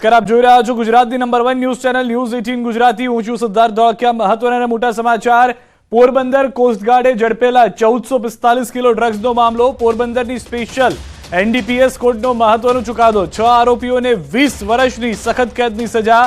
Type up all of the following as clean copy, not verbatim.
આપ જોઈ રહ્યા છો ગુજરાતની number 1 news channel news 18 Gujarati. હું છું સિદ્ધાર્થ ધોળકિયા। મહત્વના અને મોટા સમાચાર। પોરબંદર કોસ્ટગાર્ડે ઝડપેલા 1445 કિલો ડ્રગ્સનો મામલો। પોરબંદરની સ્પેશિયલ એનડીપીએસ કોર્ટનો મહત્વનો ચુકાદો। 6 આરોપીઓને 20 વર્ષની સખત કેદની સજા,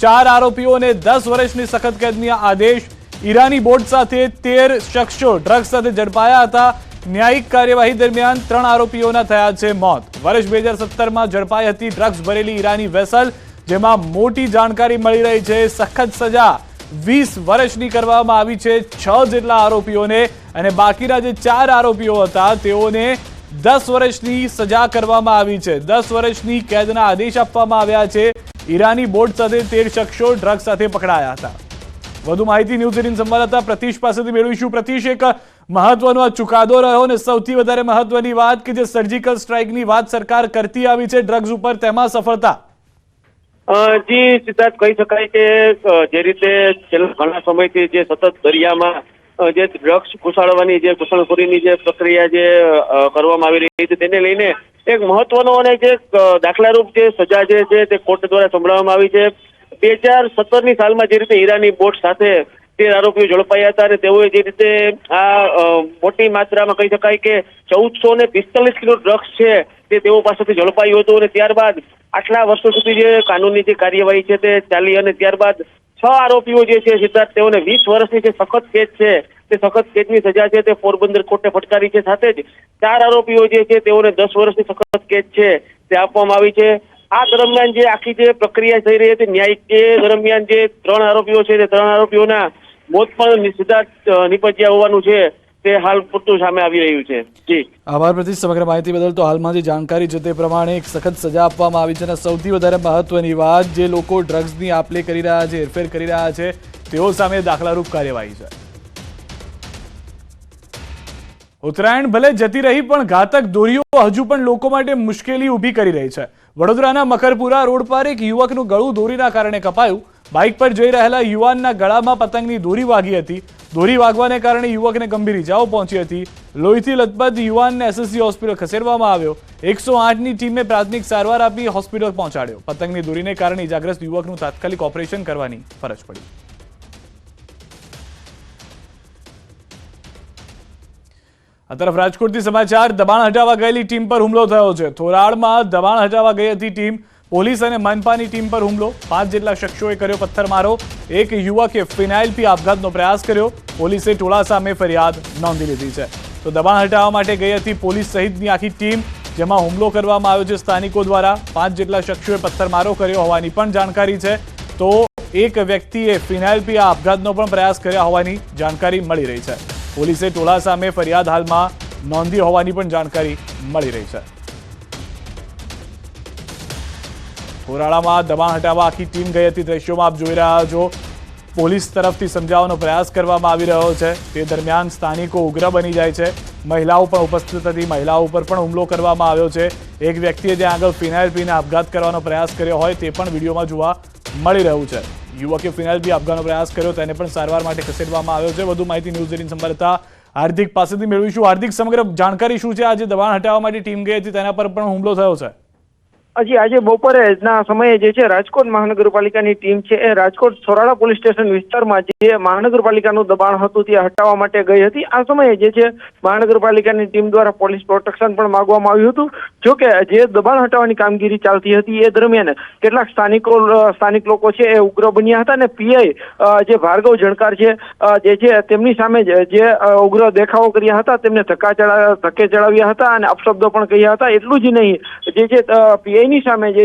4 આરોપીઓને 10 વર્ષની સખત કેદની આદેશ। ઈરાની બોટ સાથે 13 શખ્સો ડ્રગ્સ સાથે ઝડપાયા હતા। ન્યાયિક કાર્યવાહી દરમિયાન 3 આરોપીઓના થયા છે મોત। વર્ષ 2017માં ઝડપાઈ હતી ડ્રગ્સ ભરેલી ઈરાની વેસલ, જેમાં મોટી જાણકારી મળી રહી છે। સખત સજા 20 વર્ષની કરવામાં આવી છે 6 જેટલા આરોપીઓને, અને બાકીના જે 4 આરોપીઓ હતા તેઓને 10 વર્ષની સજા કરવામાં આવી છે। 10 વર્ષની કેદના આદેશ આપવામાં આવ્યા છે। ઈરાની બોટ સાથે 13 શખ્સો ડ્રગ્સ સાથે પકડાયા હતા। વધુ માહિતી ન્યૂઝ 18 સંવાદદાતા પ્રતીશ પાસેથી મેળવીશું। પ્રતીશ, એક મહત્વનો આ ચુકાદો રહ્યો અને સૌથી વધારે મહત્વની વાત કે જે સર્જિકલ સ્ટ્રાઇકની વાત સરકાર કરતી આવી છે ડ્રગ્સ ઉપર, તેમાં સફળતા। જી સિદ્ધાર્થ, કહી શકાય કે જે રીતે છેલ્લા ઘણા સમયથી જે સતત દરિયામાં જે ડ્રગ્સ ઘુસાડવાની જે ઘૂસણખોરીની જે પ્રક્રિયા જે કરવામાં આવી રહી છે તેને લઈને એક મહત્વનો અને જે દાખલારૂપ જે સજા જે છે તે કોર્ટ દ્વારા સંભળાવવામાં આવી છે। 2017ની સાલમાં જે રીતે ઈરાની બોટ સાથે 13 આરોપીઓ ઝડપાયા હતા અને તેઓએ જે રીતે આ મોટી માત્રામાં કહી શકાય કે 1445 કિલો ડ્રગ્સ છે તે તેઓ પાસેથી ઝડપાયું હતું, અને ત્યારબાદ આટલા વર્ષો સુધી જે કાનૂની જે કાર્યવાહી છે તે ચાલી, અને ત્યારબાદ 6 આરોપીઓ જે છે સિદ્ધાર્થ તેઓને 20 વર્ષની જે સખત કેદ છે તે સખત કેદની સજા છે તે પોરબંદર કોર્ટે ફટકારી છે। સાથે જ 4 આરોપીઓ જે છે તેઓને 10 વર્ષની સખત કેદ છે તે આપવામાં આવી છે। આ દરમિયાન જે આખી જે પ્રક્રિયા થઈ રહી હતી ન્યાયિક જે દરમિયાન જે 3 આરોપીઓ છે તે 3 આરોપીઓના મોત પણ સિદ્ધાર્થ નિપજ્યા હોવાનું છે તે હાલ પૂરતું સામે આવી રહ્યું છે। જી આભાર પ્રતીશ સમગ્ર માહિતી બદલ। તો હાલમાં જે જાણકારી છે તે પ્રમાણે એક સખત સજા આપવામાં આવી છે, અને સૌથી વધારે મહત્વની વાત, જે લોકો ડ્રગ્સની આપલે કરી રહ્યા છે, હેરફેર કરી રહ્યા છે, તેઓ સામે દાખલારૂપ કાર્યવાહી છે। ઉત્તરાયણ ભલે જતી રહી પણ ઘાતક દોરીઓ હજુ પણ લોકો માટે મુશ્કેલી ઊભી કરી રહી છે। વડોદરાના મકરપુરા રોડ પર એક યુવકનું ગળું દોરીના કારણે કપાયું। બાઇક પર જઈ રહેલા યુવાનના ગળામાં પતંગની દોરી વાગી હતી। દોરી વાગવાને કારણે યુવકને ગંભીર ઇજાઓ પહોંચી હતી। લોહીથી લથપથ યુવાનને એસએસજી હોસ્પિટલ ખસેડવામાં આવ્યો। 108ની ટીમે પ્રાથમિક સારવાર આપી હોસ્પિટલ પહોંચાડ્યો। પતંગની દોરીને કારણે ઇજાગ્રસ્ત યુવકનું તાત્કાલિક ઓપરેશન કરવાની ફરજ પડી। આ તરફ રાજકોટથી સમાચાર। દબાણ હટાવવા ગયેલી ટીમ પર હુમલો થયો છે। થોરાળમાં દબાણ હટાવવા ગઈ હતી ટીમ, પોલીસ અને મનપાની ટીમ પર હુમલો। 5 જેટલા શખ્સોએ કર્યો પથ્થરમારો। એક યુવકે ફિનાઇલ પી આપઘાતનો પ્રયાસ કર્યો। પોલીસે ટોળા સામે ફરિયાદ નોંધી લીધી છે। તો દબાણ હટાવવા માટે ગઈ હતી પોલીસ સહિતની આખી ટીમ, જેમાં હુમલો કરવામાં આવ્યો છે સ્થાનિકો દ્વારા। 5 જેટલા શખ્સોએ પથ્થરમારો કર્યો હોવાની પણ જાણકારી છે। તો એક વ્યક્તિએ ફિનાઇલ પી આપઘાતનો પણ પ્રયાસ કર્યા હોવાની જાણકારી મળી રહી છે। પોલીસે ટોળા સામે ફરિયાદ હાલમાં નોંધી હોવાની પણ જાણકારી મળી રહી છે। થોરાળામાં દબાણ હટાવવા આખી ટીમ ગઈ હતી। દ્રશ્યોમાં આપ જોઈ રહ્યા છો, પોલીસ તરફથી સમજાવવાનો પ્રયાસ કરવામાં આવી રહ્યો છે। તે દરમિયાન સ્થાનિકો ઉગ્ર બની જાય છે। મહિલાઓ પણ ઉપસ્થિત હતી, મહિલાઓ ઉપર પણ હુમલો કરવામાં આવ્યો છે। એક વ્યક્તિએ ત્યાં આગળ ફિનાઇલ પીને આપઘાત કરવાનો પ્રયાસ કર્યો હોય તે પણ વિડીયોમાં જોવા મળી રહ્યું છે। યુવકે ફિનાઇલ પી આપઘાતનો પ્રયાસ કર્યો, તેને પણ સારવાર માટે ખસેડવામાં આવ્યો છે। વધુ માહિતી ન્યૂઝ 18 સંવાદદાતા હાર્દિક પાસેથી મેળવીશું। હાર્દિક, સમગ્ર જાણકારી શું છે? આજે દબાણ હટાવવા માટે ટીમ ગઈ હતી તેના પર પણ હુમલો થયો છે। હજી આજે બપોરે ના સમયે જે છે રાજકોટ મહાનગરપાલિકાની ટીમ છે એ રાજકોટ થોરાળા પોલીસ સ્ટેશન વિસ્તારમાં જે મહાનગરપાલિકાનું દબાણ હતું તે હટાવવા માટે ગઈ હતી। આ સમયે જે છે મહાનગરપાલિકાની ટીમ દ્વારા પોલીસ પ્રોટેક્શન પણ માંગવામાં આવ્યું હતું। જોકે જે દબાણ હટાવવાની કામગીરી ચાલતી હતી એ દરમિયાન કેટલાક સ્થાનિક લોકો છે એ ઉગ્ર બન્યા હતા, અને પીઆઈ જે ભાર્ગવ જણકાર છે જે છે તેમની સામે જે ઉગ્ર દેખાવો કર્યા હતા તેમને ધક્કે ચડાવ્યા હતા અને અપશબ્દો પણ કહ્યા હતા। એટલું જ નહીં, જે છે પીઆઈની સામે જે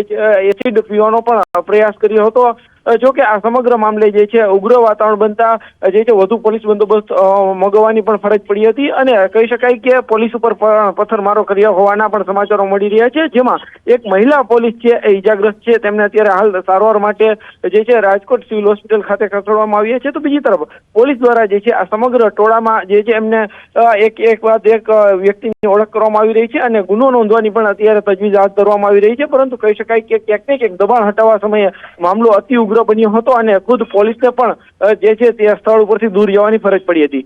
એસિડ પીવાનો પણ પ્રયાસ કર્યો હતો। જોકે આ સમગ્ર મામલે જે છે ઉગ્ર વાતાવરણ બનતા જે છે વધુ પોલીસ બંદોબસ્ત મગાવવાની પણ ફરજ પડી હતી, અને કહી શકાય કે પોલીસ ઉપર પથ્થરમારો કર્યા હોવાના પણ સમાચારો મળી રહ્યા છે। જેમાં એક મહિલા પોલીસ છે એ ઇજાગ્રસ્ત છે, તેમને અત્યારે હાલ સારવાર માટે જે છે રાજકોટ સિવિલ હોસ્પિટલ ખાતે ખસેડવામાં આવ્યા છે। તો બીજી તરફ પોલીસ દ્વારા જે છે આ સમગ્ર ટોળામાં જે છે એમને એક વ્યક્તિની ઓળખ કરવામાં આવી રહી છે, અને ગુનો નોંધવાની પણ અત્યારે તજવીજ હાથ ધરવામાં આવી રહી છે। પરંતુ કહી શકાય કે ક્યાંક ને ક્યાંક દબાણ હટાવવા સમયે મામલો અતિ ઉગ્ર બન્યો હતો, અને ખુદ પોલીસને પણ જે છે તે સ્થળ ઉપરથી દૂર જવાની ફરજ પડી હતી।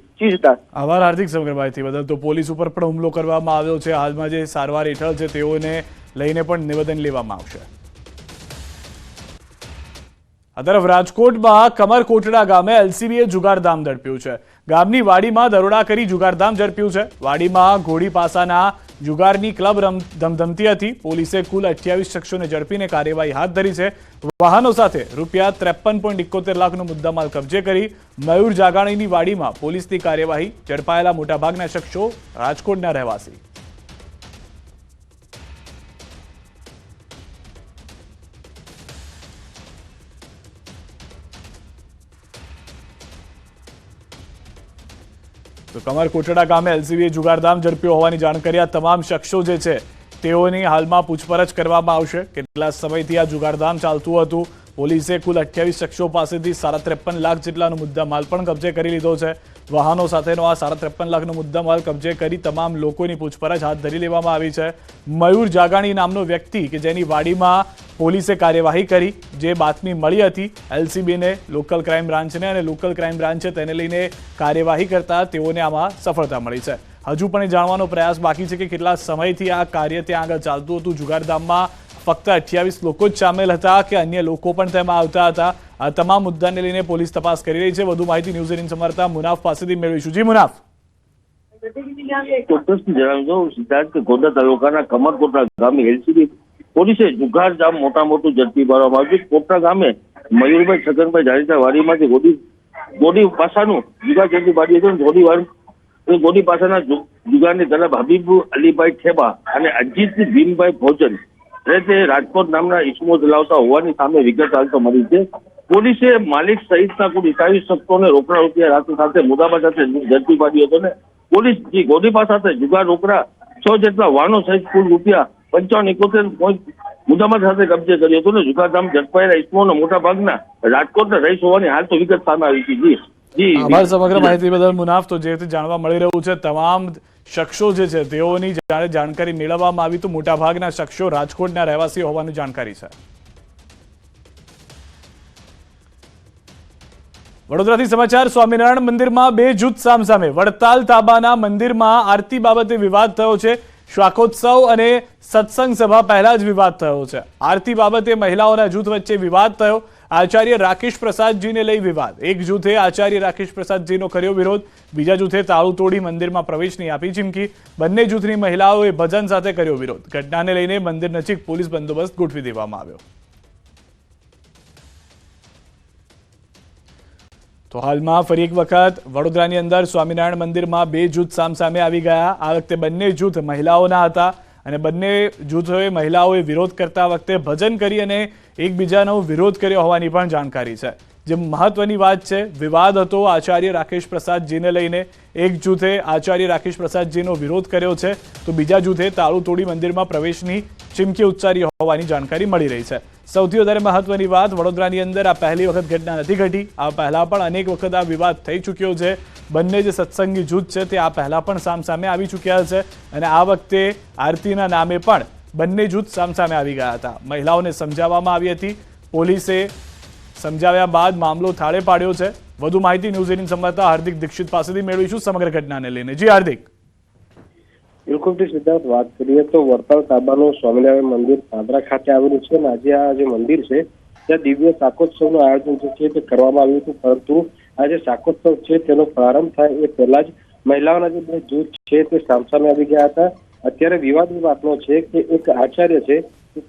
આભાર હાર્દિક સમગ્ર માહિતી બદલ। તો પોલીસ ઉપર પણ હુમલો કરવામાં આવ્યો છે। હાલમાં જે સારવાર હેઠળ છે તેઓને લઈને પણ નિવેદન લેવામાં આવશે। આ તરફ રાજકોટમાં કમરકોટડા ગામે એલસીબીએ જુગારધામ ઝડપ્યું છે. ગામની વાડીમાં દરોડા કરી જુગારધામ ઝડપ્યું છે. વાડીમાં ઘોડી પાસાના જુગારની ક્લબ ધમધમતી હતી. પોલીસે કુલ 28 શખ્સોને ઝડપીને કાર્યવાહી હાથ ધરી છે. વાહનો સાથે રૂપિયા 53.71 લાખનો મુદ્દામાલ કબજે કરી મયુર જાગાણીની વાડીમાં પોલીસની કાર્યવાહી. ઝડપાયેલા મોટાભાગના શખ્સો રાજકોટના રહેવાસી. તો કમરકોટડા ગામે એલસીબીએ જુગારધામ ઝડપ્યો હોવાની જાણકારી. આ તમામ શખ્સો જે છે તેઓની હાલમાં પૂછપરછ કરવામાં આવશે. કેટલા સમયથી આ જુગારધામ ચાલતું હતું. પોલીસે કુલ 28 શખ્સો પાસેથી 53.5 લાખ જેટલાનો મુદ્દામાલ પણ કબજે કરી લીધો છે. વાહનો સાથેનો આ 53.5 લાખનો મુદ્દામાલ કબજે કરી તમામ લોકોની પૂછપરછ હાથ ધરી લેવામાં આવી છે. મયુર જાગાણી નામનો વ્યક્તિ કે જેની વાડીમાં પોલીસે કાર્યવાહી કરી, જે બાતમી મળી હતી એલસીબીને, લોકલ ક્રાઇમ બ્રાન્ચને, અને લોકલ ક્રાઇમ બ્રાન્ચે તેને લઈને કાર્યવાહી કરતા તેઓને આમાં સફળતા મળી છે. હજુ પણ એ જાણવાનો પ્રયાસ બાકી છે કે કેટલા સમયથી આ કાર્ય ત્યાં આગળ ચાલતું હતું. જુગારધામમાં ફક્ત 28 લોકો જ સામેલ હતા કે અન્ય લોકો પણ તેમાં આવતા હતા. આ તમામ મુદ્દાને લઈને પોલીસ તપાસ કરી રહી છે. વધુ માહિતી ન્યૂઝ 18 સંવાદદાતા મુનાફ પાસેથી મેળવીશું. જી મુનાફ. ચોક્કસથી જણાવજો સિદ્ધાર્થ કે ગોંડલ તાલુકાના કમરકોટડા ગામે એલસીબી પોલીસે જુગારધામ મોટું ઝડપી પાડવામાં આવ્યું. કોટડા ગામે મયુરભાઈ છગનભાઈ જાણીતા વાડીમાંથી ગોડી પાસાનું જુગાર ઝડપી પાડ્યું હતું. ગોડી પાસાના જુગારની તરફ હબીબ અલીભાઈ ઠેબા અને અજીત ભીમભાઈ ભોજન તે રાજકોટ નામના ઇસમો ચલાવતા હોવાની સામે વિગત હાલતો મળી છે. પોલીસે માલિક સહિતના કુલ 28 શખ્સોને રોકડા રૂપિયા સાથે મુદ્દામાલ સાથે ઝડપી પાડ્યો હતો. ને પોલીસ ગોડી પાસા સાથે જુગાર રોકડા 6 જેટલા વાહનો સહિત કુલ રૂપિયા 55.71 મુદ્દામાલ સાથે કબજે કર્યો હતો. ને જુગારધામ ઝડપાયેલા ઇસમોનો મોટા ભાગના રાજકોટના રહીશ હોવાની હાલ તો વિગત સામે આવી હતી. આભાર સમગ્ર માહિતી બદલ મુનાફ. તો જે રીતે જાણવા મળી રહ્યું છે તમામ શખ્સો જે છે તેઓની જાણકારી મેળવવામાં આવી તો મોટાભાગના શખ્સો રાજકોટના રહેવાસી હોવાની જાણકારી છે. વડોદરાથી સમાચાર. સ્વામિનારાયણ મંદિરમાં 2 જૂથ સામસામે. વડતાલ તાબાના મંદિરમાં આરતી બાબતે વિવાદ થયો છે. શાકોત્સવ અને સત્સંગ સભા પહેલા જ વિવાદ થયો છે. આરતી બાબતે મહિલાઓના જૂથ વચ્ચે વિવાદ થયો. આચાર્ય રાકેશ પ્રસાદજીને લઈ વિવાદ. એક જૂથે આચાર્ય રાકેશ પ્રસાદજીનો કર્યો વિરોધ. બીજા જૂથે તાળું તોડી મંદિરમાં પ્રવેશની આપી ચીમકી. બંને જૂથની મહિલાઓએ ભજન સાથે કર્યો વિરોધ. ઘટનાને લઈને મંદિર નજીક પોલીસ બંદોબસ્ત ગોઠવી દેવામાં આવ્યો. તો હાલમાં ફરી એક વખત વડોદરાની અંદર સ્વામિનારાયણ મંદિરમાં 2 જૂથ સામસામે આવી ગયા. આ વખતે બંને જૂથ મહિલાઓના હતા અને બંને જૂથોએ મહિલાઓએ વિરોધ કરતા વખતે ભજન કરી અને એકબીજાનો વિરોધ કર્યો હોવાની પણ જાણકારી છે. જે મહત્વની વાત છે, વિવાદ હતો આચાર્ય રાકેશ પ્રસાદજીને લઈને. એક જૂથે આચાર્ય રાકેશ પ્રસાદજીનો વિરોધ કર્યો છે તો બીજા જૂથે તાળું તોડી મંદિરમાં પ્રવેશની ચીમકી ઉચ્ચારી હોવાની જાણકારી મળી રહી છે. સૌથી વધારે મહત્વની વાત, વડોદરાની અંદર આ પહેલી વખત ઘટના નથી ઘટી. આ પહેલા પણ અનેક વખત આ વિવાદ થઈ ચૂક્યો છે. બંને જે સત્સંગી જૂથ છે તે આ પહેલા પણ સામસામે આવી ચૂક્યા છે અને આ વખતે આરતીના નામે પણ બંને જૂથ સામસામે આવી ગયા હતા. મહિલાઓને સમજાવવામાં આવી હતી. પોલીસે સમજાવ્યા બાદ મામલો થાળે પાડ્યો છે. વધુ માહિતી ન્યૂઝ 18 સંવાદદાતા હાર્દિક દીક્ષિત પાસેથી મેળવીશું સમગ્ર ઘટનાને લઈને. જી હાર્દિક. બિલકુલ સિદ્ધાર્થ, વાત કરીએ તો વડતાલ તાબાનું સ્વામિનારાયણ મંદિર પાદરા ખાતે આવેલું છે અને આજે આ જે મંદિર છે ત્યાં દિવ્ય શાકોત્સવનું આયોજન જે છે તે કરવામાં આવ્યું હતું. પરંતુ આ જે શાકોત્સવ છે તેનો પ્રારંભ થાય એ પહેલા જ મહિલાઓના જે 2 જૂથ છે તે સામસામે આવી ગયા હતા. અત્યારે વિવાદ એ વાતનો છે કે એક આચાર્ય છે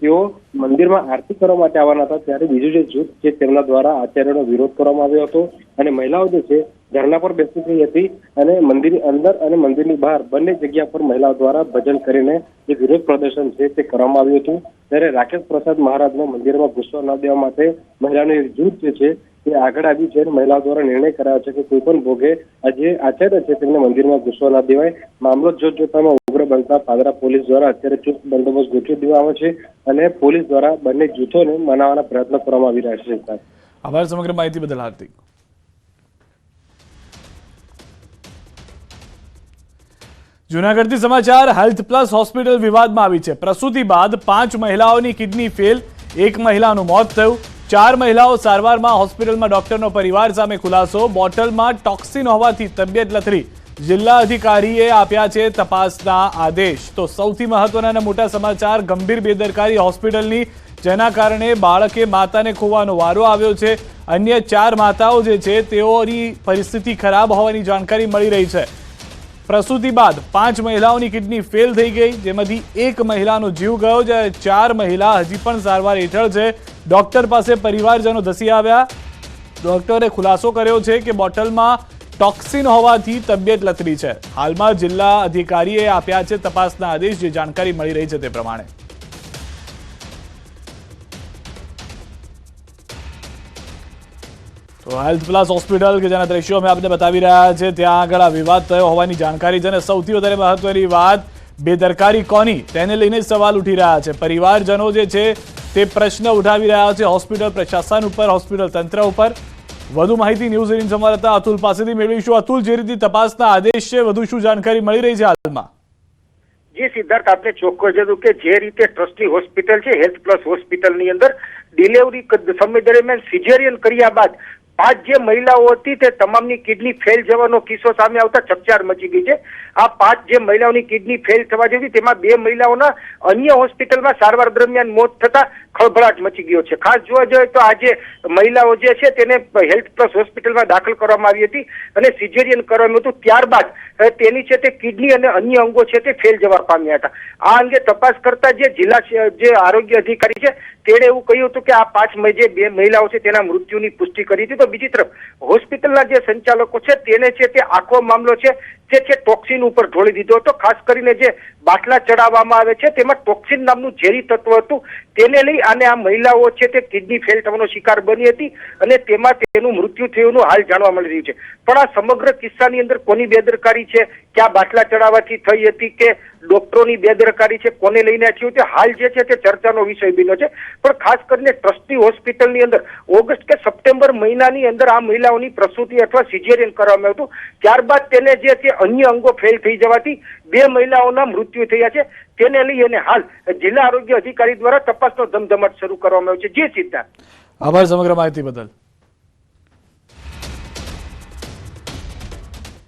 તેઓ મંદિરમાં આરતી કરવા માટે આવવાના હતા ત્યારે બીજું જે જૂથ છે તેમના દ્વારા આચાર્યનો વિરોધ કરવામાં આવ્યો હતો અને મહિલાઓ જે છે ધરણા પર બેસી ગઈ હતી અને મંદિરની અંદર અને મંદિરની બહાર બંને જગ્યા પર મહિલાઓ દ્વારા ભજન કરીને જે વિરોધ પ્રદર્શન છે તે કરવામાં આવ્યું હતું. ત્યારે રાકેશ પ્રસાદ મહારાજને મંદિરમાં ઘૂસવા ન દેવા માટે મહિલાનું એક જૂથ જે છે તે આગળ આવી છે. મહિલાઓ દ્વારા નિર્ણય કરાયો છે કે કોઈ પણ ભોગે આ જે આચાર્ય છે તેમને મંદિરમાં ઘૂસવા ન દેવાય. મામલો જોતજોતામાં ઉગ્ર બનતા પાદરા પોલીસ દ્વારા અત્યારે ચુસ્ત બંદોબસ્ત ગોઠવી દેવામાં આવે છે અને પોલીસ દ્વારા બંને જૂથોને મનાવવાના પ્રયત્નો કરવામાં આવી રહ્યા છે. આભાર સમગ્ર માહિતી બદલ હાર્દિક. જૂનાગઢથી સમાચાર. હેલ્થ પ્લસ હોસ્પિટલ વિવાદમાં આવી છે. પ્રસૂતિ બાદ 5 મહિલાઓની કિડની ફેલ, 1 મહિલાનું મોત થયું. 4 મહિલાઓ સારવારમાં. હોસ્પિટલમાં ડોક્ટરનો પરિવાર સામે ખુલાસો. બોટલમાં ટોક્સિન હોવાથી તબિયત લથડી. જિલ્લા અધિકારીએ આપ્યા છે તપાસના આદેશ. તો સૌથી મહત્વના અને મોટા સમાચાર, ગંભીર બેદરકારી હોસ્પિટલની. જેના કારણે બાળકે માતાને ખોવાનો વારો આવ્યો છે. અન્ય 4 માતાઓ જે છે તેઓની પરિસ્થિતિ ખરાબ હોવાની જાણકારી મળી રહી છે. પ્રસૂતિ બાદ 5 મહિલાઓની કિડની ફેલ થઈ ગઈ, જેમાંથી 1 મહિલાનો જીવ ગયો, જ્યારે 4 મહિલા હજી પણ સારવાર હેઠળ છે. ડોક્ટર પાસે પરિવારજનો ધસી આવ્યા. ડોક્ટરે ખુલાસો કર્યો છે કે બોટલમાં ટોક્સિન હોવાથી તબિયત લથડી છે. હાલમાં જિલ્લા અધિકારીએ આપ્યા છે તપાસના આદેશ, જે જાણકારી મળી રહી છે તે પ્રમાણે. તો હેલ્થ પ્લસ હોસ્પિટલ કે જેના દ્રશ્યો અમે આપને બતાવી રહ્યા છે, ત્યાં આગળ આ વિવાદ થયો હોવાની જાણકારી છે. અને સૌથી વધારે મહત્વની વાત, બેદરકારી કોની તેને લઈને સવાલ ઉઠી રહ્યા છે. પરિવારજનો જે છે તે પ્રશ્ન ઉઠાવી રહ્યા છે હોસ્પિટલ પ્રશાસન ઉપર, હોસ્પિટલ તંત્ર ઉપર. વધુ માહિતી ન્યૂઝ 18 સંવાદદાતા અતુલ પાસેથી મેળવીશું. અતુલ, જે રીતે તપાસના આદેશ છે, વધુ શું જાણકારી મળી રહી છે હાલમાં? જી સિદ્ધાર્થ, આપણે ચોક્કસ હતું કે જે રીતે ટ્રસ્ટી હોસ્પિટલ છે હેલ્થ પ્લસ હોસ્પિટલની અંદર ડિલિવરી સમય દરમિયાન સિઝેરિયન કર્યા બાદ 5 જે મહિલાઓ હતી તે તમામની કિડની ફેલ જવાનો કિસ્સો સામે આવતા ચકચાર મચી ગઈ છે. આ 5 જે મહિલાઓની કિડની ફેલ થવા જેવી, તેમાં 2 મહિલાઓના અન્ય હોસ્પિટલમાં સારવાર દરમિયાન મોત થતા ખળભળાટ મચી ગયો છે. ખાસ જોવા જોઈએ તો આ જે મહિલાઓ જે છે તેને હેલ્થ પ્લસ હોસ્પિટલમાં દાખલ કરવામાં આવી હતી અને સિઝેરિયન કરવામાં હતું. ત્યારબાદ તેની છે તે કિડની અને અન્ય અંગો છે તે ફેલ જવા પામ્યા હતા. આ અંગે તપાસ કરતા જે જિલ્લા જે આરોગ્ય અધિકારી છે તેણે એવું કહ્યું હતું કે આ 5 જે 2 મહિલાઓ છે તેના મૃત્યુની પુષ્ટિ કરી હતી. તો બીજી તરફ હોસ્પિટલના જે સંચાલકો છે તેને છે તે આખો મામલો છે તે છે ટોક્સિન ઉપર ઢોળી દીધો હતો. ખાસ કરીને જે બાટલા ચડાવવામાં આવે છે તેમાં ટોક્સિન નામનું ઝેરી તત્વ હતું, તેને લઈ અને આ મહિલાઓ છે તે કિડની ફેલ થવાનો શિકાર બની હતી અને તેમાં તેનું મૃત્યુ થયુંનું હાલ જાણવા મળી રહ્યું છે. પણ આ સમગ્ર કિસ્સાની અંદર કોની બેદરકારી છે, કે આ બાટલા ચડાવવાથી થઈ હતી કે ડોક્ટરોની બેદરકારી છે, કોને લઈને થયું તે હાલ જે છે તે ચર્ચાનો વિષય બન્યો છે. પણ ખાસ કરીને ટ્રસ્ટી હોસ્પિટલની અંદર ઓગસ્ટ કે સપ્ટેમ્બર મહિનાની અંદર આ મહિલાઓની પ્રસૂતિ અથવા સિઝેરિયન કરવામાં આવ્યું હતું. ત્યારબાદ તેને જે છે અન્ય અંગો ફેલ થઈ જવાથી 2 મહિલાઓના મૃત્યુ થયા છે. તેને લઈ અને હાલ જિલ્લા આરોગ્ય અધિકારી દ્વારા તપાસનો ધમધમાટ શરૂ કરવામાં આવ્યો છે. જી સિદ્ધાર્થ, આભાર સમગ્ર માહિતી બદલ.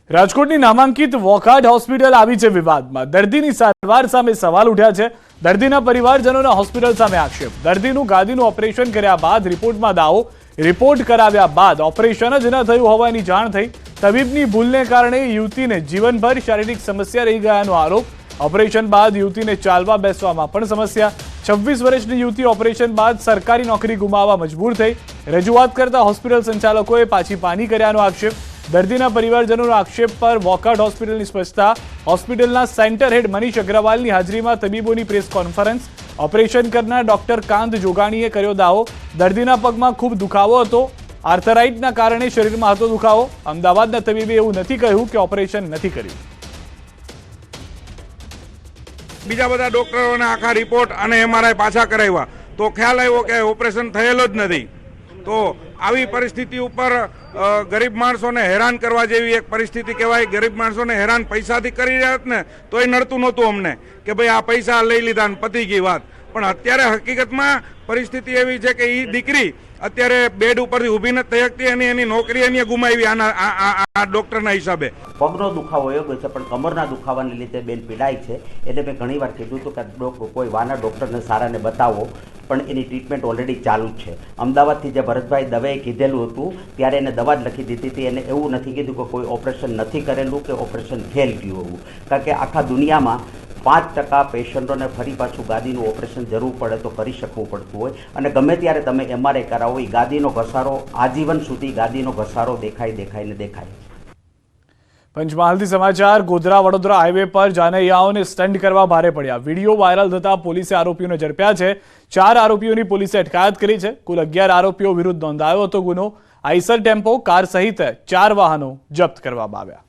રાજકોટની નામાંકિત વોકાર્ડ હોસ્પિટલ આવી છે વિવાદમાં. દર્દીની સારવાર સામે સવાલ ઉઠ્યા છે. દર્દીના પરિવારજનોના હોસ્પિટલ સામે આક્ષેપ. દર્દીનું ગાદીનું ઓપરેશન કર્યા બાદ રિપોર્ટમાં દાવો, રિપોર્ટ કરાવ્યા બાદ ઓપરેશન જ ન થયું હોવાની જાણ થઈ. તબીબની ભૂલને કારણે યુવતીને જીવનભર શારીરિક સમસ્યા રહી ગયાનો આરોપ. ઓપરેશન બાદ યુવતીને ચાલવા બેસવામાં પણ સમસ્યા. 26 વર્ષની યુવતી ઓપરેશન બાદ સરકારી નોકરી ગુમાવવા મજબૂર થઈ. રજૂઆત કરતા હોસ્પિટલ સંચાલકોએ પાછી પાની કર્યાનો આક્ષેપ. દર્દીના પરિવારજનોના આક્ષેપ પર વોકાર્ડ હોસ્પિટલની સ્પષ્ટતા. હોસ્પિટલના સેન્ટર હેડ મનીષ અગ્રવાલની હાજરીમાં તબીબોની પ્રેસ કોન્ફરન્સ. ઓપરેશન કરનાર ડોક્ટર કાંત જોગાણીએ કર્યો દાવો. દર્દીના પગમાં ખૂબ દુખાવો હતો, આર્થરાઇટના કારણે શરીરમાં હતો દુખાવો. અમદાવાદના તબીબે એવું નથી કહ્યું કે ઓપરેશન નથી કર્યું. બીજા બધા ડોક્ટરોના આખા રિપોર્ટ અને MRI પાછા કરાવ્યા તો ખ્યાલ આવ્યો કે ઓપરેશન થયેલો જ નથી. તો આવી પરિસ્થિતિ ઉપર ગરીબ માણસોને હેરાન કરવા જેવી એક પરિસ્થિતિ કહેવાય. ગરીબ માણસોને હેરાન પૈસાથી કરી રહ્યા ને તોય નડતું નહોતું અમને કે ભાઈ આ પૈસા લઈ લીધા ને પતી ગઈ વાત. પણ અત્યારે હકીકતમાં પરિસ્થિતિ એવી છે કે એ દીકરી અત્યારે બેડ ઉપરથી ઊભી નથી થઈ શકતી અને એની નોકરી એને ગુમાવી આ ડોક્ટરના હિસાબે. પગનો દુખાવો એવો છે, પણ કમરના દુખાવાને લીધે બેન પીડાય છે. એટલે મેં ઘણી વાર કીધું હતું કે કોઈ વાના ડૉક્ટરને સારાને બતાવો, પણ એની ટ્રીટમેન્ટ ઓલરેડી ચાલુ જ છે. અમદાવાદથી જે ભરતભાઈ દવેએ કીધેલું હતું ત્યારે એને દવા જ લખી દીધી હતી. એને એવું નથી કીધું કે કોઈ ઓપરેશન નથી કરેલું કે ઓપરેશન ફેલ ગયું હોવું. કારણ કે આખા દુનિયામાં 5% પેશન્ટોને ફરી પાછું ગાદીનું ઓપરેશન જરૂર પડે તો કરી શકવું પડતું હોય. અને ગમે ત્યારે તમે MRI કરાવો, એ ગાદીનો ઘસારો આજીવન સુધી ગાદીનો ઘસારો દેખાય. પંચમહાલથી સમાચાર. ગોધરા વડોદરા હાઈવે પર જાનૈયાઓને સ્ટન્ટ કરવા ભારે પડ્યા. વિડીયો વાયરલ થતા પોલીસે આરોપીઓને ઝડપ્યા છે. 4 આરોપીઓની પોલીસે અટકાયત કરી છે. કુલ 11 આરોપીઓ વિરુદ્ધ નોંધાયો હતો ગુનો. આઈસર ટેમ્પો, કાર સહિત 4 વાહનો જપ્ત કરવામાં આવ્યા.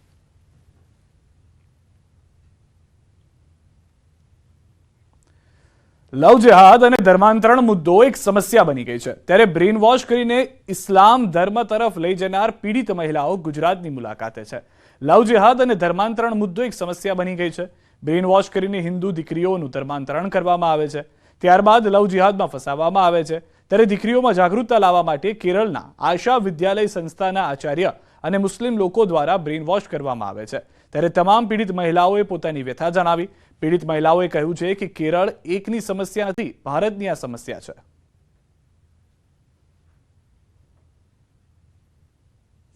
લવ જેહાદ અને ધર્માંતરણ મુદ્દો એક સમસ્યા બની ગઈ છે. ત્યારે બ્રેન વોશ કરીને ઇસ્લામ ધર્મ તરફ લઈ જનાર પીડિત મહિલાઓ ગુજરાતની મુલાકાતે છે. લવ જેહાદ અને ધર્માંતરણ મુદ્દો એક સમસ્યા બની ગઈ છે. બ્રેન વોશ કરીને હિન્દુ દીકરીઓનું ધર્માંતરણ કરવામાં આવે છે, ત્યારબાદ લવ જેહાદમાં ફસાવવામાં આવે છે. ત્યારે દીકરીઓમાં જાગૃતતા લાવવા માટે કેરળના આશા વિદ્યાલય સંસ્થાના આચાર્ય અને મુસ્લિમ લોકો દ્વારા બ્રેન વોશ કરવામાં આવે છે. ત્યારે તમામ પીડિત મહિલાઓએ પોતાની વ્યથા જણાવી. પીડિત મહિલાઓએ કહ્યું છે કે કેરળ એકની સમસ્યા નથી, ભારતની આ સમસ્યા છે.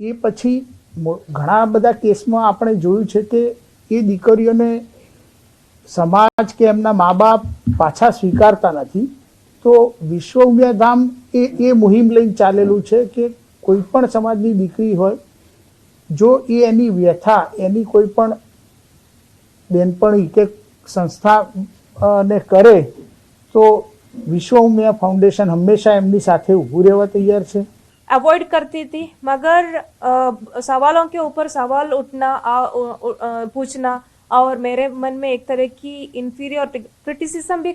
એ પછી ઘણા બધા કેસમાં આપણે જોયું છે કે એ દીકરીઓને સમાજ કે એમના મા બાપ પાછા સ્વીકારતા નથી. તો વિશ્વ ઉમિયાધામ એ મુહિમ લઈને ચાલેલું છે કે કોઈ પણ સમાજની દીકરી હોય, જો એ એની વ્યથા એની કોઈ પણ બેનપણી કે સંસ્થા ને કરે તો विश्व उमिया फाउंडेशन हमेशा एमनी साथे ऊभू रहवा तैयार है. अवॉइड करती थी, मगर सवालों के ऊपर सवाल उठना पूछना और मेरे मन में एक तरह की इंफीरियर क्रिटिसिज्म भी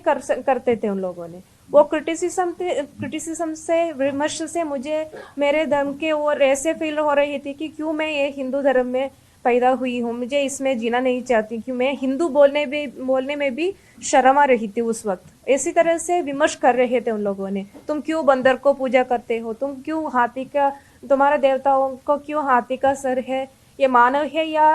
करते थे उन लोगों ने. वो क्रिटिसिज्म से विमर्श से मुझे मेरे धर्म के ओर ऐसे फील हो रही थी कि क्यों मैं ये हिंदू धर्म में पैदा हुई हूँ, मुझे इसमें जीना नहीं चाहती, कि मैं हिंदू बोलने में भी शर्म आ रही थी उस वक्त. इसी तरह से विमर्श कर रहे थे उन लोगों ने. तुम क्यों बंदर को पूजा करते हो, तुम क्यों हाथी का, तुम्हारे देवताओं को क्यों हाथी का सर है, ये मानव है या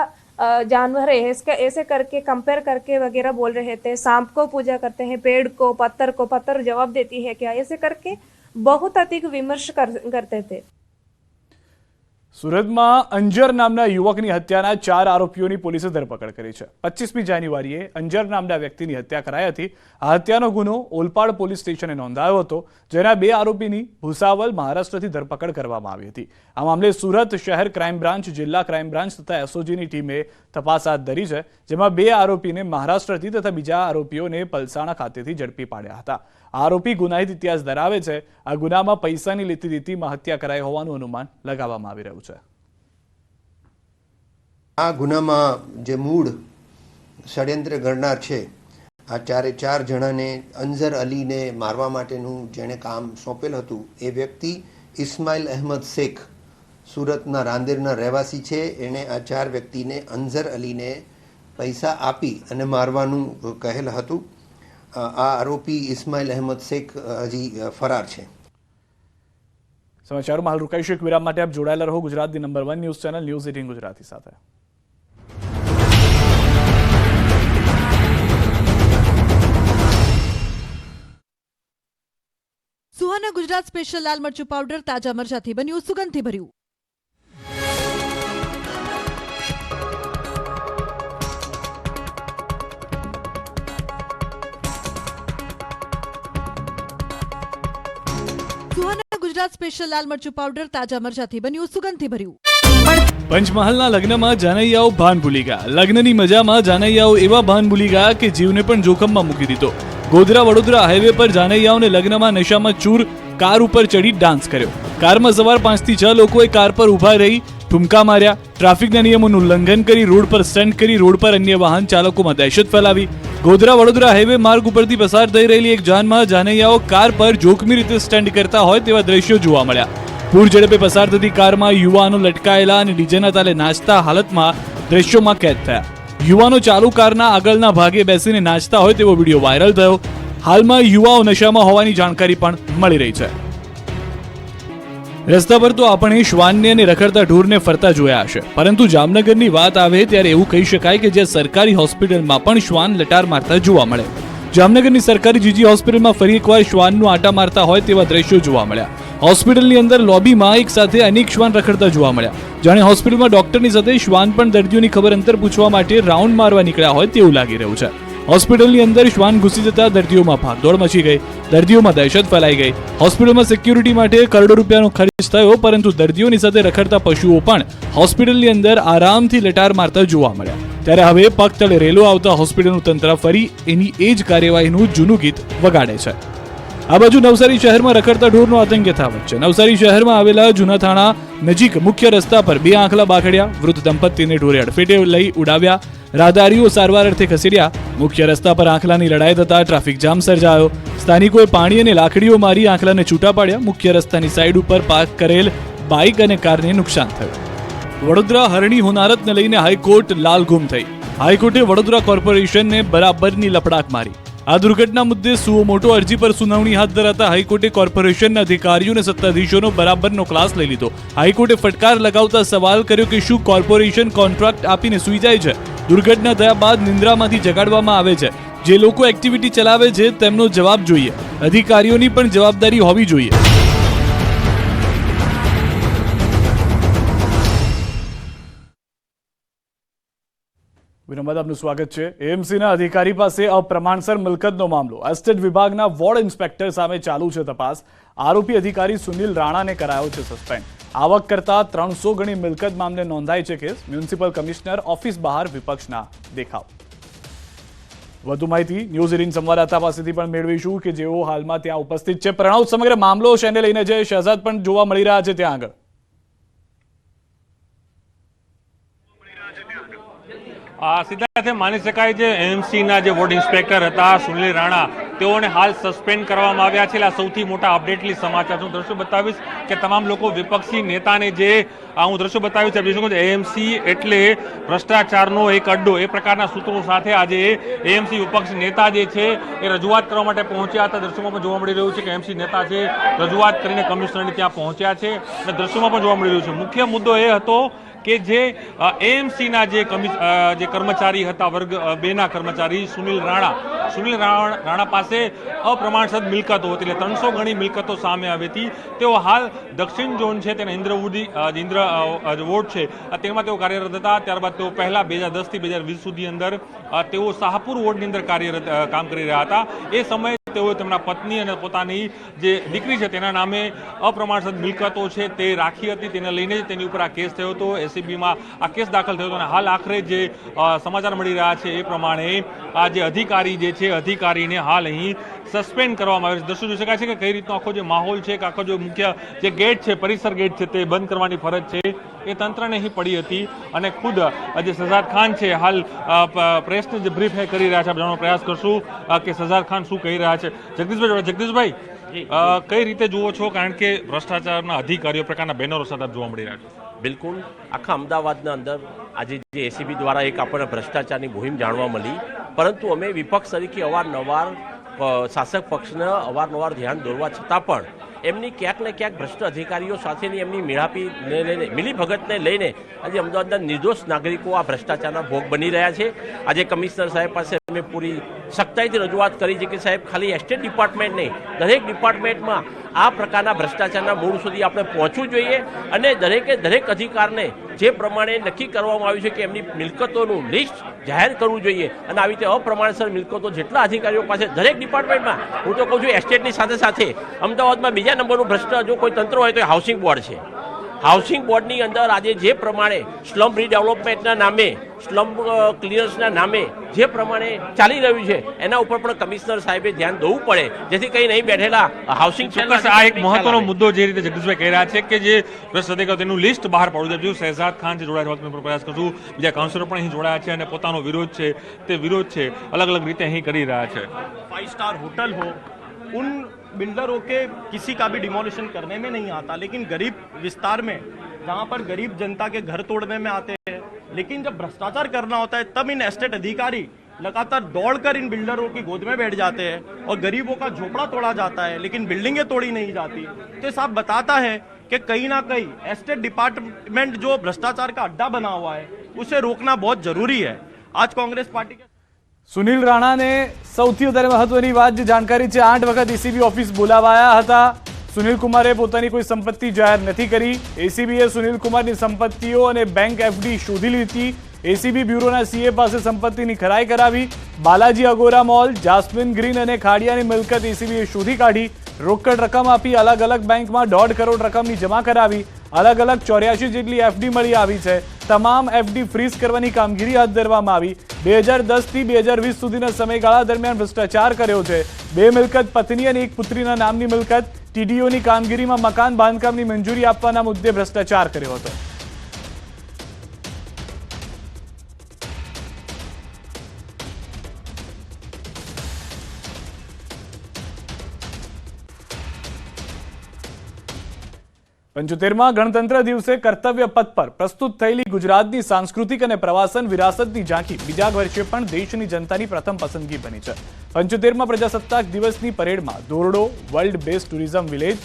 जानवर है, इसका ऐसे करके कंपेयर करके वगैरह बोल रहे थे. सांप को पूजा करते हैं, पेड़ को, पत्थर जवाब देती है क्या, ऐसे करके बहुत अधिक विमर्श करते थे. સુરતમાં અંજર નામના યુવકની હત્યાના 4 આરોપીઓની પોલીસે ધરપકડ કરી છે. 25મી જાન્યુઆરીએ અંજર નામના વ્યક્તિની હત્યા કરાઈ હતી. આ હત્યાનો ગુનો ઓલપાડ પોલીસ સ્ટેશને નોંધાયો હતો, જેના 2 આરોપીની ભૂસાવલ મહારાષ્ટ્રથી ધરપકડ કરવામાં આવી હતી. આ મામલે સુરત શહેર ક્રાઇમ બ્રાન્ચ, જિલ્લા ક્રાઇમ બ્રાન્ચ તથા એસઓજીની ટીમે તપાસ હાથ ધરી છે, જેમાં 2 આરોપીને મહારાષ્ટ્રથી તથા બીજા આરોપીઓને પલસાણા ખાતેથી ઝડપી પાડ્યા હતા. આરોપી ગુનાહિત ઇતિહાસ ધરાવે છે. આ ગુનામાં પૈસાની લેતી દેતીમાં હત્યા કરાઈ હોવાનું અનુમાન લગાવવામાં આવી રહ્યું છે. આ ગુનામાં જે મૂળ ષડયંત્ર ઘડનાર છે, આ 4 જણાને અંઝર અલીને મારવા માટેનું જેણે કામ સોંપેલ હતું, એ વ્યક્તિ ઇસ્માઇલ અહેમદ શેખ સુરતના રાંદેરના રહેવાસી છે. એણે આ 4 વ્યક્તિને અંઝર અલીને પૈસા આપી અને મારવાનું કહેલ હતું. આ આરોપી ઇસ્માઇલ અહેમદ શેખ હજી ફરાર છે. સમાચારોમાં હાલ રોકાઈશું એક વિરામ માટે. આપ જોડાયેલા રહો ગુજરાતની number 1 news channel news 18 Gujarati સાથે. સુહાના ગુજરાત સ્પેશિયલ લાલ મરચું પાવડર તાજા મરચાથી બન્યું, સુગંધથી ભર્યું. સુહાના ગુજરાત સ્પેશિયલ લાલ મરચું પાવડર તાજા મરચાથી બન્યું, સુગંધથી ભર્યું. પંચમહાલના લગ્નમાં જાનૈયાઓ ભાન ભૂલી ગયા. લગ્નની મજામાં જાનૈયાઓ એવા ભાન ભૂલી ગયા કે જીવને પણ જોખમમાં મૂકી દીધો. ગોધરા વડોદરા હાઈવે પર જાનૈયાઓને લગ્નમાં નશામાં ચૂર કાર ઉપર ચડી ડાન્સ કર્યો. કારમાં સવાર 5 થી 6 લોકોએ કાર પર ઊભા રહી ઠુમકા માર્યા. ટ્રાફિકના નિયમોનું ઉલ્લંઘન કરી રોડ પર સ્ટન્ટ કરી રોડ પર અન્ય વાહન ચાલકોમાં દહેશત ફેલાવી. ગોધરા વડોદરા હાઈવે માર્ગ ઉપરથી પસાર થઈ રહેલી એક જાનમાં જાનૈયાઓ કાર પર જોખમી રીતે સ્ટન્ટ કરતા હોય તેવા દ્રશ્યો જોવા મળ્યા. પૂર ઝડપે પસાર થતી કારમાં યુવાનો લટકાયેલા અને ડીજેના તાલે નાચતા હાલતમાં દ્રશ્યોમાં કેદ થયા. યુવાનો ચાલુ કારના આગળના ભાગે બેસીને નાચતા હોય તેવો વિડીયો વાયરલ થયો. હાલમાં યુવાઓ નશામાં હોવાની જાણકારી પણ મળી રહી છે. રસ્તા પર તો આપણે શ્વાનને અને રખડતા ઢોરને ફરતા જોયા હશે, પરંતુ જામનગરની વાત આવે ત્યારે એવું કહી શકાય કે જ્યાં સરકારી હોસ્પિટલમાં પણ શ્વાન લટાર મારતા જોવા મળે. જામનગરની સરકારી જીજી હોસ્પિટલમાં ફરી એકવાર શ્વાનનું આટા મારતા હોય તેવા દ્રશ્યો જોવા મળ્યા. હોસ્પિટલની અંદર લોબીમાં એક સાથે અનેક શ્વાન રખડતા જોવા મળ્યા. જાણે હોસ્પિટલમાં ડોક્ટરની સાથે શ્વાન પણ દર્દીઓની ખબર અંતર પૂછવા માટે રાઉન્ડ મારવા નીકળ્યા હોય તેવું લાગી રહ્યું છે. હોસ્પિટલની અંદર શ્વાન ઘૂસી જતા દર્દીઓમાં ભાગદોડ મચી ગઈ. દર્દીઓમાં દહેશત ફેલાઈ ગઈ. હોસ્પિટલમાં સિક્યુરિટી માટે કરોડો રૂપિયાનો ખર્ચ થયો, પરંતુ દર્દીઓની સાથે રખડતા પશુઓ પણ હોસ્પિટલની અંદર આરામથી લટાર મારતા જોવા મળ્યા. ત્યારે હવે પગ તળે રેલો આવતા હોસ્પિટલનું તંત્ર ફરી એની એ જ કાર્યવાહીનું જૂનું ગીત વગાડે છે. આ બાજુ નવસારી શહેરમાં રખડતા ઢોરનો આતંક યથાવત છે. નવસારી શહેરમાં આવેલા જૂના થાણા નજીક મુખ્ય રસ્તા પર 2 આંખલા બાખડ્યા. વૃદ્ધ દંપતીને ઢોરે અડફેટે લઈ ઉડાવ્યા. રાહદારીઓ સારવાર અર્થે ખસેડ્યા. મુખ્ય રસ્તા પર આંખલાની લડાઈ થતા ટ્રાફિક જામ સર્જાયો. સ્થાનિકોએ પાણી અને લાકડીઓ મારી આંખલાને છૂટા પાડ્યા. મુખ્ય રસ્તાની સાઈડ ઉપર પાર્ક કરેલ બાઇક અને કારને નુકસાન થયું. વડોદરા હરણી હોનારતને લઈને હાઈકોર્ટ લાલઘૂમ થઈ. હાઈકોર્ટે વડોદરા કોર્પોરેશનને બરાબરની લપડાક મારી. આ દુર્ઘટના મુદ્દે સુઓ મોટો અરજી પર સુનાવણી હાથ ધરાતા હાઈકોર્ટે કોર્પોરેશનના અધિકારીઓ અને સત્તાધીશોનો બરાબરનો ક્લાસ લઈ લીધો. હાઈકોર્ટે ફટકાર લગાવતા સવાલ કર્યો કે શું કોર્પોરેશન કોન્ટ્રાક્ટ આપીને સૂઈ જાય છે? દુર્ઘટના થયા બાદ નિંદ્રામાંથી જગાડવામાં આવે છે. જે લોકો એક્ટિવિટી ચલાવે છે તેમનો જવાબ જોઈએ. અધિકારીઓની પણ જવાબદારી હોવી જોઈએ. વિનોદ, આપનું સ્વાગત છે. એએમસીના અધિકારી પાસે અપ્રમાણસર મિલકતનો મામલો. એસ્ટેટ વિભાગના વોર્ડ ઇન્સ્પેક્ટર સામે ચાલુ છે તપાસ. આરોપી અધિકારી સુનિલ રાણાને કરાયો છે સસ્પેન્ડ. આવક કરતા 300 ગણી મિલકત મામલે નોંધાય છે કેસ. મ્યુનિસિપલ કમિશનર ઓફિસ બહાર વિપક્ષના દેખાવ. વધુ માહિતી ન્યૂઝ 18 સંવાદદાતા પાસેથી પણ મેળવીશું કે જેઓ હાલમાં ત્યાં ઉપસ્થિત છે. પ્રણવ, સમગ્ર મામલો શેને લઈને છે? શહેજાદ પણ જોવા મળી રહ્યા છે ત્યાં આગળ. સીધા માની શકાય છે એએમસીના જે વોર્ડ ઇન્સ્પેક્ટર હતા સુનિલ રાણા, તેઓને હાલ સસ્પેન્ડ કરવામાં આવ્યા છે. આ સૌથી મોટા અપડેટલી સમાચાર હું દ્રશ્યો બતાવીશ કે તમામ લોકો વિપક્ષી નેતાને જે હું દ્રશ્યો બતાવીશ આપી શકું છું. એએમસી એટલે ભ્રષ્ટાચારનો એક અડ્ડો, એ પ્રકારના સૂત્રો સાથે આજે એએમસી વિપક્ષ નેતા જે છે એ રજૂઆત કરવા માટે પહોંચ્યા હતા. દ્રશ્યોમાં પણ જોવા મળી રહ્યું છે કે એએમસી નેતા છે રજૂઆત કરીને કમિશનરની ત્યાં પહોંચ્યા છે અને દ્રશ્યોમાં પણ જોવા મળી રહ્યું છે. મુખ્ય મુદ્દો એ હતો કે જે એએમસીના જે કર્મચારી હતા, વર્ગ 2ના કર્મચારી સુનિલ રાણા પાસે અપ્રમાણસર મિલકતો હતી, એટલે 300 ગણી મિલકતો સામે આવી હતી. તેઓ હાલ દક્ષિણ ઝોન છે તેના ઇન્દ્ર વોર્ડ છે તેમાં તેઓ કાર્યરત હતા. ત્યારબાદ તેઓ પહેલા 2010 થી 2020 સુધી અંદર તેઓ શાહપુર વોર્ડની અંદર કામ કરી રહ્યા હતા. એ સમયે તેઓ તેમના પત્ની અને પોતાની જે દીકરી છે તેના નામે અપ્રમાણસર મિલકતો છે તે રાખી હતી. તેને લઈને જ તેની ઉપર આ કેસ થયો હતો. એસીબીમાં આ કેસ દાખલ થયો હતો અને હાલ આખરે જે સમાચાર મળી રહ્યા છે એ પ્રમાણે આ જે અધિકારી જે છે અધિકારીને હાલ અહીં સસ્પેન્ડ કરવામાં આવ્યો છે. દ્રશ્યો જોઈ શકાય છે કે કઈ રીતનો આખો જે માહોલ છે કે આખો જે મુખ્ય જે ગેટ છે, પરિસર ગેટ છે, તે બંધ કરવાની ફરજ છે એ તંત્રને અહીં પડી હતી અને ખુદ જે શહેજાદ ખાન છે હાલ પ્રેસને જે બ્રીફ કરી રહ્યા છે, જાણવાનો પ્રયાસ કરશું કે શહેજાદ ખાન શું કહી રહ્યા છે. જગદીશભાઈ, કઈ રીતે જુઓ છો? કારણ કે ભ્રષ્ટાચારના અધિકારીઓ પ્રકારના બેનરો સતત જોવા મળી રહ્યા છે. બિલકુલ, આખા અમદાવાદના અંદર આજે જે એસીબી દ્વારા એક આપણને ભ્રષ્ટાચારની મુહિમ જાણવા મળી, પરંતુ અમે વિપક્ષ તરીકે અવારનવાર શાસક પક્ષને અવારનવાર ધ્યાન દોરવા છતાં પણ એમની ક્યાંક ને ક્યાંક ભ્રષ્ટ અધિકારીઓ સાથેની એમની મિલીભગતને લઈને આજે અમદાવાદના નિર્દોષ નાગરિકો આ ભ્રષ્ટાચારના ભોગ બની રહ્યા છે. આજે કમિશનર સાહેબ પાસે અમે પૂરી સખ્તાઈથી રજૂઆત કરી છે કે સાહેબ ખાલી એસ્ટેટ ડિપાર્ટમેન્ટ નહીં, દરેક ડિપાર્ટમેન્ટમાં આ પ્રકારના ભ્રષ્ટાચારના મૂળ સુધી આપણે પહોંચવું જોઈએ અને દરેક અધિકારને જે પ્રમાણે નક્કી કરવામાં આવ્યું છે કે એમની મિલકતોનું લિસ્ટ જાહેર કરવું જોઈએ અને આવી રીતે અપ્રમાણસર મિલકતો જેટલા અધિકારીઓ પાસે દરેક ડિપાર્ટમેન્ટમાં, હું તો કહું છું એસ્ટેટની સાથે સાથે અમદાવાદમાં બીજા નંબરનું ભ્રષ્ટ જો કોઈ તંત્ર હોય તો હાઉસિંગ બોર્ડ છે. હાઉસિંગ બોર્ડની અંદર આજે જે પ્રમાણે સ્લમ રીડેવલપમેન્ટના નામે, સ્લમ ક્લિયરન્સના નામે જે પ્રમાણે ચાલી રહ્યું છે એના ઉપર પણ કમિશનર સાહેબે ધ્યાન દોવું પડે, જેથી કંઈ નહીં બેઠેલા હાઉસિંગ. ચોક્કસ આ એક મહત્વનો મુદ્દો જે રીતે જગદીશભાઈ કહી રહ્યા છે કે જે ભ્રષ્ટ અધિકારીઓ તેનું લિસ્ટ બહાર પાડવું જોઈએ. શહેજાદ ખાન જે જોડાયા પ્રયાસ કરશું, બીજા કાઉન્સિલર પણ અહીં જોડાયા છે અને પોતાનો વિરોધ છે તે વિરોધ છે અલગ અલગ રીતે અહીં કરી રહ્યા છે. 5 स्टार होटल हो, उन बिल्डरों के किसी का भी डिमोलिशन करने में नहीं आता, लेकिन गरीब विस्तार में जहाँ पर गरीब जनता के घर तोड़ने में आते हैं, लेकिन जब भ्रष्टाचार करना होता है तब इन एस्टेट अधिकारी लगातार दौड़कर इन बिल्डरों की गोद में बैठ जाते हैं और गरीबों का झोपड़ा तोड़ा जाता है लेकिन बिल्डिंगें तोड़ी नहीं जाती. तो साहब बताता है कि कहीं ना कहीं एस्टेट डिपार्टमेंट जो भ्रष्टाचार का अड्डा बना हुआ है उसे रोकना बहुत जरूरी है. आज कांग्रेस पार्टी के સુનિલ રાણાને સૌથી વધારે મહત્વની વાત જે જાણકારી છે, 8 વખત એસીબી ઓફિસ બોલાવાયા હતા. સુનિલ કુમારે પોતાની કોઈ સંપત્તિ જાહેર નથી કરી. એસીબીએ સુનિલ કુમારની સંપત્તિઓ અને બેંક એફડી શોધી લીધી. એસીબી બ્યુરોના સીએ પાસે સંપત્તિની ખરાઈ કરાવી. Balaji Agora mall, jasmine green અને ખાડિયાની મિલકત એસીબીએ શોધી કાઢી. રોકડ રકમ આપી અલગ અલગ બેંકમાં 1.5 કરોડ રકમની જમા કરાવી. અલગ અલગ 84 જેટલી એફડી મળી આવી છે. તમામ એફડી ફ્રીઝ કરવાની કામગીરી હાથ ધરવામાં આવી. 2010 થી 2020 સુધીના સમયગાળા દરમિયાન ભ્રષ્ટાચાર કર્યો છે. 2 મિલકત પત્ની અને 1 પુત્રીના નામની મિલકત. ટીડીઓની કામગીરીમાં મકાન બાંધકામની મંજૂરી આપવાના મુદ્દે ભ્રષ્ટાચાર કર્યો હતો. પંચોતેરમાં ગણતંત્ર દિવસે કર્તવ્ય પથ પર પ્રસ્તુત થયેલી ગુજરાતની સાંસ્કૃતિક અને પ્રવાસન વિરાસતની ઝાંખી બીજા વર્ષે પણ દેશની જનતાની પ્રથમ પસંદગી બની છે. 75માં પ્રજાસત્તાક દિવસની પરેડમાં Dhordo, world best tourism village,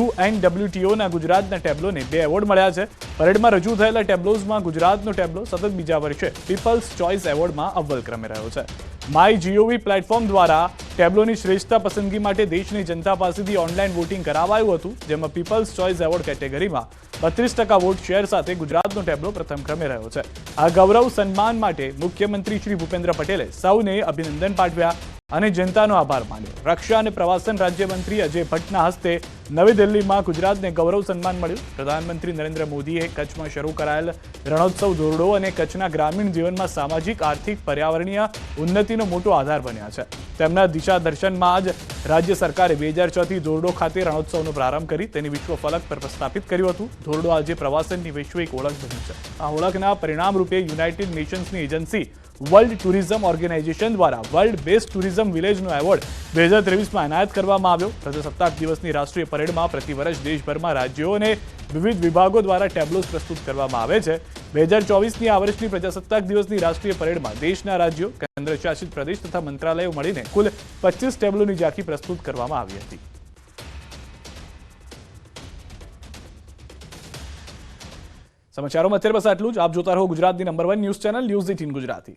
UNWTOના ગુજરાતના ટેબ્લોને 2 એવોર્ડ મળ્યા છે. પરેડમાં રજૂ થયેલા ટેબ્લોઝમાં ગુજરાતનો ટેબ્લો સતત બીજા વર્ષે પીપલ્સ ચોઇસ એવોર્ડમાં અવ્વલ ક્રમે રહ્યો છે. MyGov પ્લેટફોર્મ દ્વારા ટેબ્લોની શ્રેષ્ઠતા પસંદગી માટે દેશની જનતા પાસેથી ઓનલાઈન વોટિંગ કરાવાયું હતું, જેમાં પીપલ્સ ચોઇસ એવોર્ડ કેટેગરીમાં 32% વોટ શેર સાથે ગુજરાતનો ટેબ્લો પ્રથમ ક્રમે રહ્યો છે. આ ગૌરવ સન્માન માટે મુખ્યમંત્રી શ્રી ભૂપેન્દ્ર પટેલે સૌને અભિનંદન પાઠવ્યા અને જનતાનો આભાર માન્યો. રક્ષા અને પ્રવાસન રાજ્યમંત્રી અજય ભટ્ટના હસ્તે નવી દિલ્હીમાં ગુજરાતને ગૌરવ સન્માન મળ્યું. પ્રધાનમંત્રી નરેન્દ્ર મોદીએ કચ્છમાં શરૂ કરાયેલ રણોત્સવ ધોરડો અને કચ્છના ગ્રામીણ જીવનમાં સામાજિક, આર્થિક, પર્યાવરણીય ઉન્નતિનો મોટો આધાર બન્યા છે. તેમના દિશા દર્શનમાં જ રાજ્ય સરકારે 2006થી ધોરડો ખાતે રણોત્સવનો પ્રારંભ કરી તેની વિશ્વ ફલક પર પ્રસ્થાપિત કર્યું હતું. ધોરડો આજે પ્રવાસનની વૈશ્વિક ઓળખ બની છે. આ ઓળખના પરિણામ રૂપે યુનાઇટેડ નેશન્સની એજન્સી વર્લ્ડ ટુરિઝમ ઓર્ગેનાઇઝેશન દ્વારા વર્લ્ડ બેસ્ટ ટુરિઝમ વિલેજનો એવોર્ડ 2023માં એનાયત કરવામાં આવ્યો. પ્રજાસત્તાક દિવસની રાષ્ટ્રીય પરેડમાં પ્રતિ વર્ષ દેશભરમાં રાજ્યો અને વિવિધ વિભાગો દ્વારા ટેબ્લોસ પ્રસ્તુત કરવામાં આવે છે. 2024ની આ વર્ષની પ્રજાસત્તાક દિવસની રાષ્ટ્રીય પરેડમાં દેશના રાજ્યો, કેન્દ્રશાસિત પ્રદેશ તથા મંત્રાલયો મળીને કુલ 25 ટેબ્લોની ઝાંખી પ્રસ્તુત કરવામાં આવી હતી. સમાચારોમાં અત્યારે બસ આટલું જ. આપ જોતા રહો ગુજરાતની number 1 news channel news 18 Gujarati.